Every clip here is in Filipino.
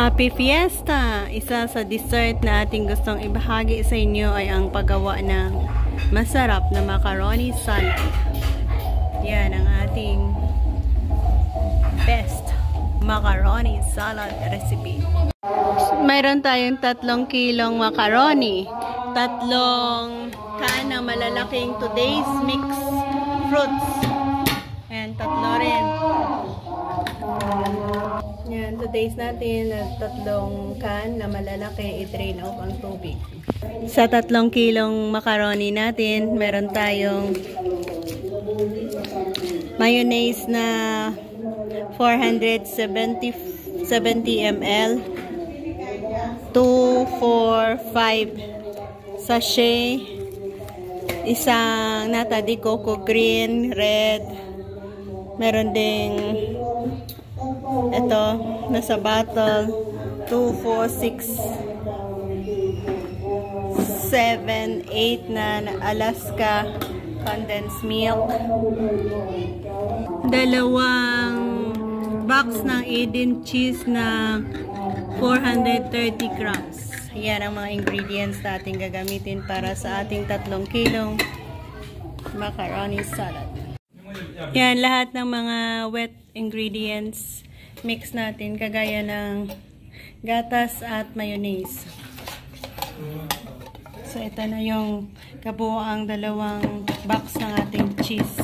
Happy Fiesta! Isa sa dessert na ating gustong ibahagi sa inyo ay ang paggawa ng masarap na macaroni salad. Yan ang ating best macaroni salad recipe. Mayroon tayong 3 kilong macaroni, 3 can ng malalaking today's mix fruits, and 3 rin. Yan, today's natin na 3 can na malalaki, i-drain off ang tubig. Sa 3 kilong macaroni natin, meron tayong mayonnaise na 470 ml, 2, 4, 5 sachet, isang nata di coco green, red, meron ding ito, nasa bottle, 2, 4, 6, 7, 8 na Alaska condensed milk, 2 box ng Eden cheese na 430 grams. Yan ang mga ingredients na ating gagamitin para sa ating 3 kilong macaroni salad. Yan, lahat ng mga wet ingredients mix natin, kagaya ng gatas at mayonnaise. So, ito na yung kabuoang 2 box ng ating cheese.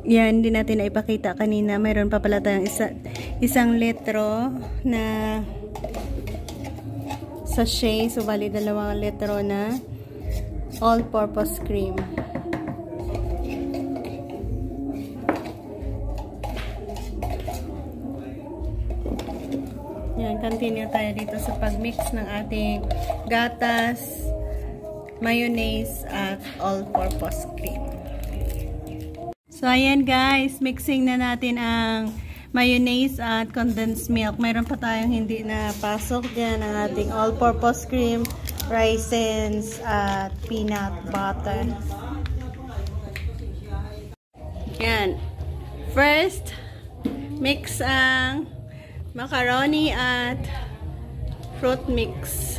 Yan, hindi natin na ipakita kanina. Mayroon pa pala tayong 1 litro na sachet. So, bali 2 litro na all-purpose cream. Yan, continue tayo dito sa pagmix ng ating gatas, mayonnaise, at all-purpose cream. So, ayan guys, mixing na natin ang mayonnaise at condensed milk. Mayroon pa tayong hindi na pasok dyan, ang ating all-purpose cream, raisins, at peanut butter. Yan. First, mix ang macaroni at fruit mix.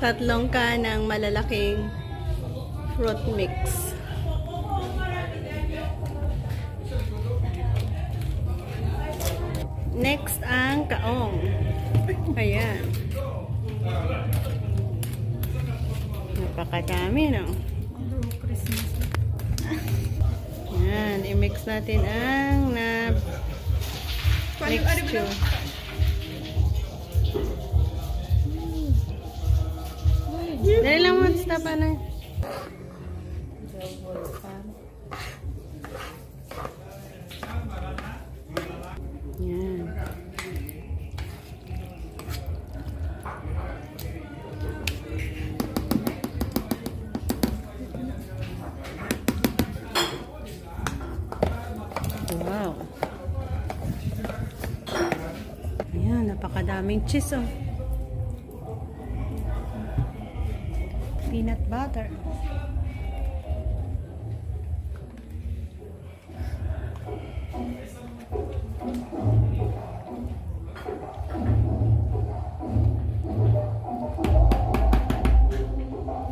3 can ng malalaking fruit mix. Next, ang kaong. Ayan. Napakadami, no? Ayan. I-mix natin ang mixture. Dali lang mo, stop na. Yan. Wow. Ayan, napakadaming cheese, oh. Peanut butter.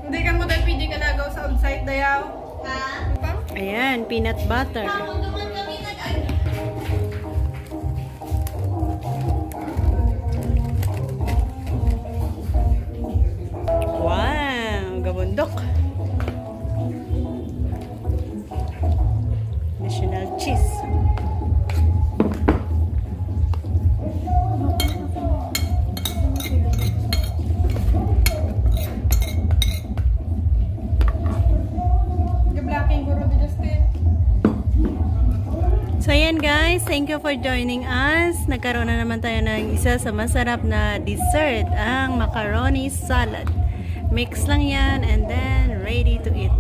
Hindi ka mo dahil pwede ka nagaw sa on-site dayaw. Ha? Ayan, peanut butter. Wow, gabundok. Additional cheese. So, ayan guys, thank you for joining us. Nagkaroon na naman tayo ng isa sa masarap na dessert, ang macaroni salad. Mix lang yan and then ready to eat.